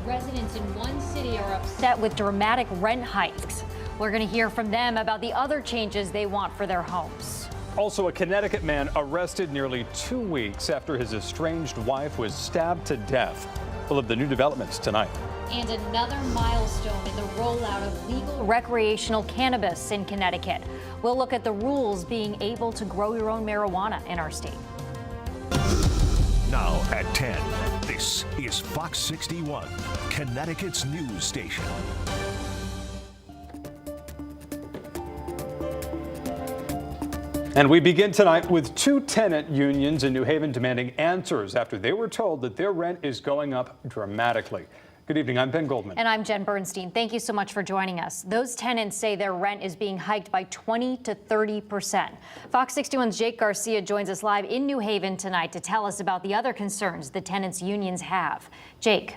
Residents in one city are upset with dramatic rent hikes. We're going to hear from them about the other changes they want for their homes. Also, a Connecticut man arrested nearly 2 weeks after his estranged wife was stabbed to death. We'll have the new developments tonight. And another milestone in the rollout of legal recreational cannabis in Connecticut. We'll look at the rules being able to grow your own marijuana in our state. Now at 10, this is Fox 61, Connecticut's news station. And we begin tonight with 2 tenant unions in New Haven demanding answers after they were told that their rent is going up dramatically. Good evening, I'm Ben Goldman. And I'm Jen Bernstein. Thank you so much for joining us. Those tenants say their rent is being hiked by 20 to 30%. Fox 61's Jake Garcia joins us live in New Haven tonight to tell us about the other concerns the tenants unions have. Jake.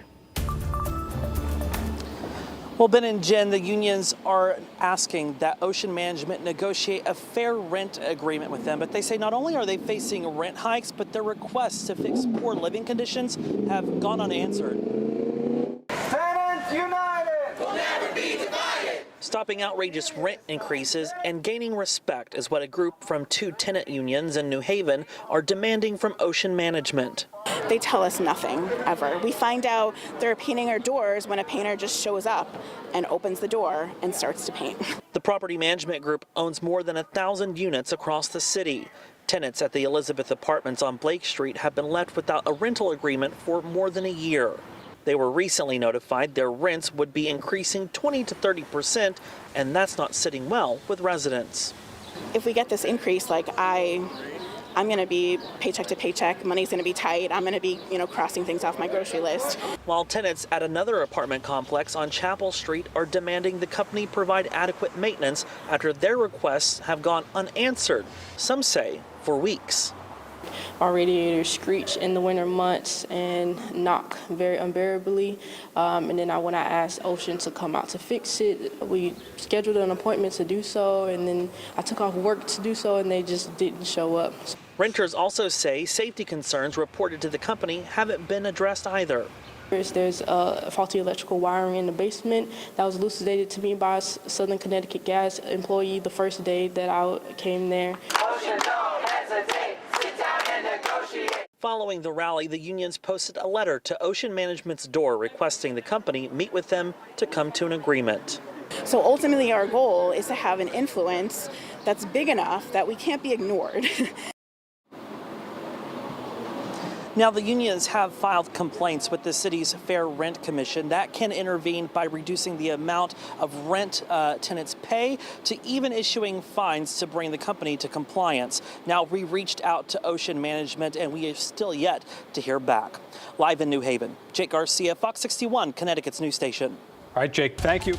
Well, Ben and Jen, the unions are asking that Ocean Management negotiate a fair rent agreement with them. But they say not only are they facing rent hikes, but their requests to fix poor living conditions have gone unanswered. Tenants United will never be divided. Stopping outrageous rent increases and gaining respect is what a group from 2 tenant unions in New Haven are demanding from Ocean Management. They tell us nothing, ever. We find out they're painting our doors when a painter just shows up and opens the door and starts to paint. The property management group owns more than 1,000 units across the city. Tenants at the Elizabeth Apartments on Blake Street have been left without a rental agreement for more than a year. They were recently notified their rents would be increasing 20 to 30%, and that's not sitting well with residents. If we get this increase, like I'm going to be paycheck to paycheck, money's going to be tight, I'm going to be, crossing things off my grocery list. While tenants at another apartment complex on Chapel Street are demanding the company provide adequate maintenance after their requests have gone unanswered, some say for weeks. Our radiators screech in the winter months and knock very unbearably. And then when I asked Ocean to come out to fix it, we scheduled an appointment to do so, and then I took off work to do so, and they just didn't show up. Renters also say safety concerns reported to the company haven't been addressed either. There's faulty electrical wiring in the basement that was elucidated to me by a Southern Connecticut Gas employee the first day that I came there. Ocean, don't hesitate. Sit down and negotiate. Following the rally, the unions posted a letter to Ocean Management's door requesting the company meet with them to come to an agreement. So ultimately our goal is to have an influence that's big enough that we can't be ignored. Now, the unions have filed complaints with the city's Fair Rent Commission that can intervene by reducing the amount of rent tenants pay to even issuing fines to bring the company to compliance. Now, we reached out to Ocean Management and we are still yet to hear back. Live in New Haven, Jake Garcia, Fox 61, Connecticut's news station. All right, Jake, thank you.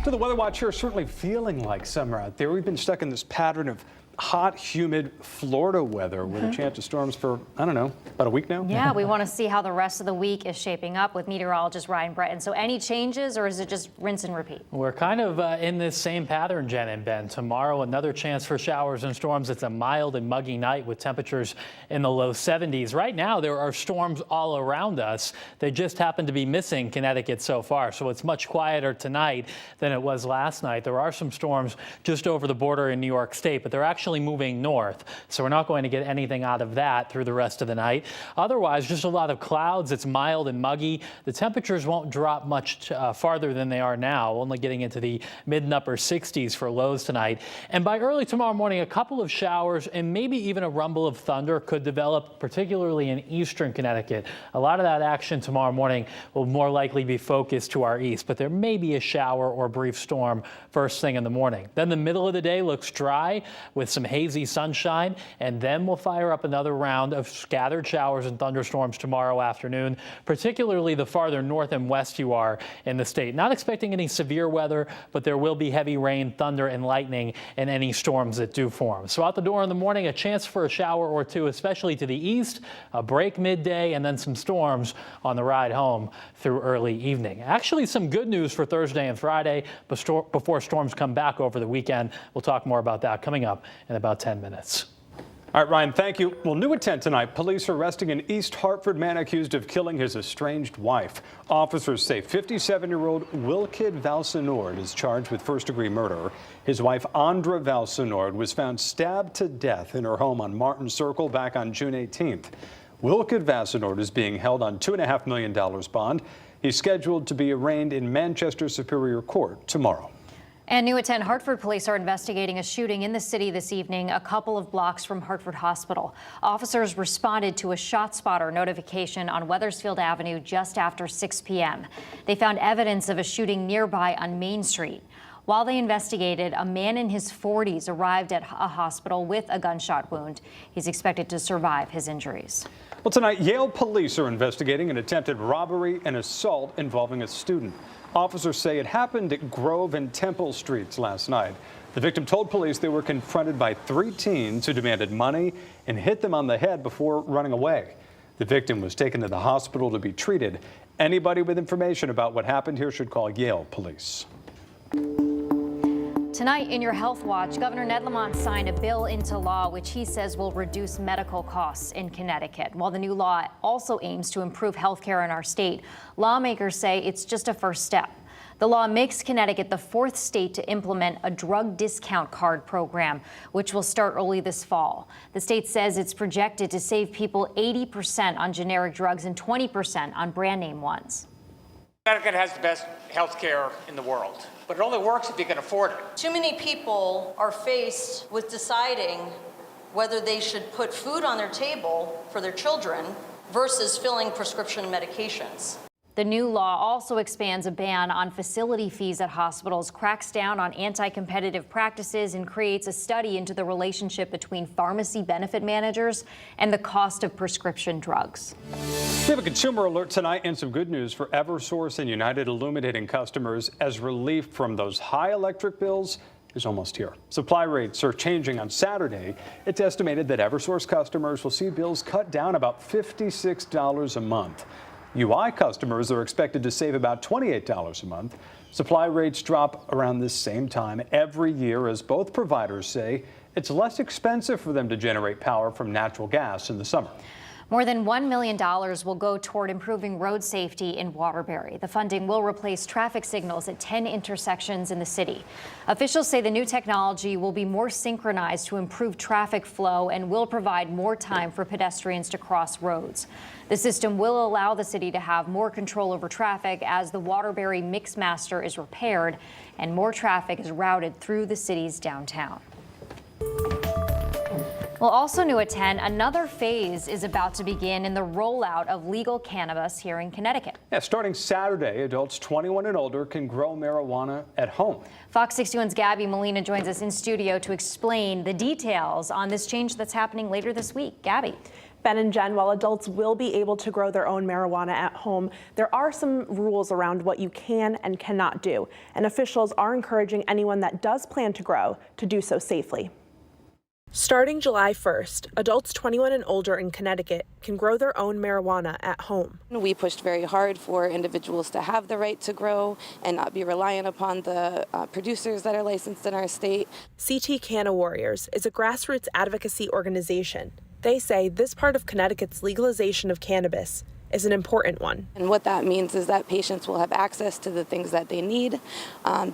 So the Weather Watch here is certainly feeling like summer out there. We've been stuck in this pattern of hot, humid Florida weather with a chance of storms for, I don't know, about a week now. Yeah, we want to see how the rest of the week is shaping up with meteorologist Ryan Breton. So any changes, or is it just rinse and repeat? We're kind of in this same pattern, Jen and Ben. Tomorrow, another chance for showers and storms. It's a mild and muggy night with temperatures in the low 70s. Right now, there are storms all around us. They just happen to be missing Connecticut so far. So it's much quieter tonight than it was last night. There are some storms just over the border in New York State, but they're actually moving north. So we're not going to get anything out of that through the rest of the night. Otherwise, just a lot of clouds. It's mild and muggy. The temperatures won't drop much farther than they are now, only getting into the mid and upper 60s for lows tonight. And by early tomorrow morning, a couple of showers and maybe even a rumble of thunder could develop, particularly in eastern Connecticut. A lot of that action tomorrow morning will more likely be focused to our east, but there may be a shower or brief storm first thing in the morning. Then the middle of the day looks dry with some hazy sunshine, and then we'll fire up another round of scattered showers and thunderstorms tomorrow afternoon, particularly the farther north and west you are in the state. Not expecting any severe weather, but there will be heavy rain, thunder, and lightning in any storms that do form. So out the door in the morning, a chance for a shower or two, especially to the east, a break midday, and then some storms on the ride home through early evening. Actually, some good news for Thursday and Friday before storms come back over the weekend. We'll talk more about that coming up in about 10 minutes. All right, Ryan, thank you. Well, new at 10 tonight, police are arresting an East Hartford man accused of killing his estranged wife. Officers say 57-year-old Wilkid Valsenord is charged with first-degree murder. His wife, Andra Valsenord, was found stabbed to death in her home on Martin Circle back on June 18th. Wilkid Valsenord is being held on $2.5 million bond. He's scheduled to be arraigned in Manchester Superior Court tomorrow. And new at 10, Hartford police are investigating a shooting in the city this evening, a couple of blocks from Hartford Hospital. Officers responded to a ShotSpotter notification on Wethersfield Avenue just after 6 p.m. They found evidence of a shooting nearby on Main Street. While they investigated, a man in his 40s arrived at a hospital with a gunshot wound. He's expected to survive his injuries. Well, tonight, Yale police are investigating an attempted robbery and assault involving a student. Officers say it happened at Grove and Temple Streets last night. The victim told police they were confronted by 3 teens who demanded money and hit them on the head before running away. The victim was taken to the hospital to be treated. Anybody with information about what happened here should call Yale police. Tonight in your Health Watch, Governor Ned Lamont signed a bill into law which he says will reduce medical costs in Connecticut. While the new law also aims to improve health care in our state, lawmakers say it's just a first step. The law makes Connecticut the 4th state to implement a drug discount card program, which will start early this fall. The state says it's projected to save people 80% on generic drugs and 20% on brand name ones. Connecticut has the best health care in the world, but it only works if you can afford it. Too many people are faced with deciding whether they should put food on their table for their children versus filling prescription medications. The new law also expands a ban on facility fees at hospitals, cracks down on anti-competitive practices, and creates a study into the relationship between pharmacy benefit managers and the cost of prescription drugs. We have a consumer alert tonight and some good news for Eversource and United Illuminating customers as relief from those high electric bills is almost here. Supply rates are changing on Saturday. It's estimated that Eversource customers will see bills cut down about $56 a month. UI customers are expected to save about $28 a month. Supply rates drop around this same time every year as both providers say it's less expensive for them to generate power from natural gas in the summer. More than $1 million will go toward improving road safety in Waterbury. The funding will replace traffic signals at 10 intersections in the city. Officials say the new technology will be more synchronized to improve traffic flow and will provide more time for pedestrians to cross roads. The system will allow the city to have more control over traffic as the Waterbury Mixmaster is repaired and more traffic is routed through the city's downtown. Well, also new at 10, another phase is about to begin in the rollout of legal cannabis here in Connecticut. Yeah, starting Saturday, adults 21 and older can grow marijuana at home. Fox 61's Gabby Molina joins us in studio to explain the details on this change that's happening later this week. Gabby. Ben and Jen, while adults will be able to grow their own marijuana at home, there are some rules around what you can and cannot do, and officials are encouraging anyone that does plan to grow to do so safely. Starting July 1st, adults 21 and older in Connecticut can grow their own marijuana at home. We pushed very hard for individuals to have the right to grow and not be reliant upon the producers that are licensed in our state. CT Canna Warriors is a grassroots advocacy organization. They say this part of Connecticut's legalization of cannabis is an important one. And what that means is that patients will have access to the things that they need.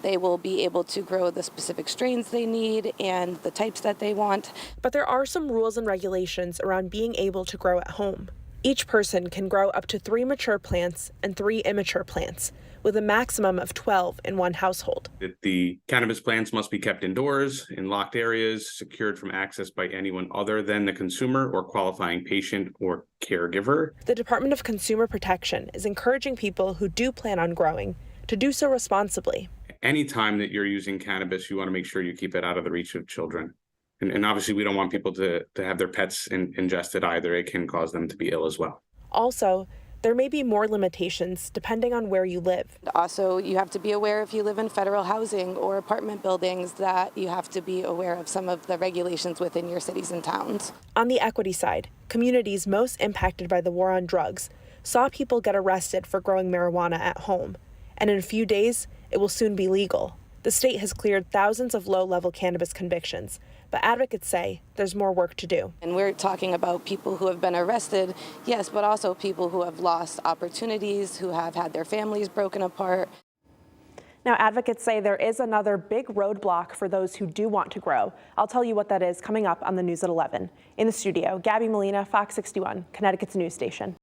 They will be able to grow the specific strains they need and the types that they want. But there are some rules and regulations around being able to grow at home. Each person can grow up to 3 mature plants and 3 immature plants, with a maximum of 12 in one household. The cannabis plants must be kept indoors, in locked areas, secured from access by anyone other than the consumer or qualifying patient or caregiver. The Department of Consumer Protection is encouraging people who do plan on growing to do so responsibly. Anytime that you're using cannabis, you want to make sure you keep it out of the reach of children. And obviously, we don't want people to have their pets ingested either. It can cause them to be ill as well. Also, there may be more limitations depending on where you live. Also, you have to be aware if you live in federal housing or apartment buildings that you have to be aware of some of the regulations within your cities and towns. On the equity side, communities most impacted by the war on drugs saw people get arrested for growing marijuana at home, and in a few days, it will soon be legal. The state has cleared thousands of low-level cannabis convictions, but advocates say there's more work to do. And we're talking about people who have been arrested, yes, but also people who have lost opportunities, who have had their families broken apart. Now, advocates say there is another big roadblock for those who do want to grow. I'll tell you what that is coming up on the news at 11. In the studio, Gabby Molina, Fox 61, Connecticut's news station.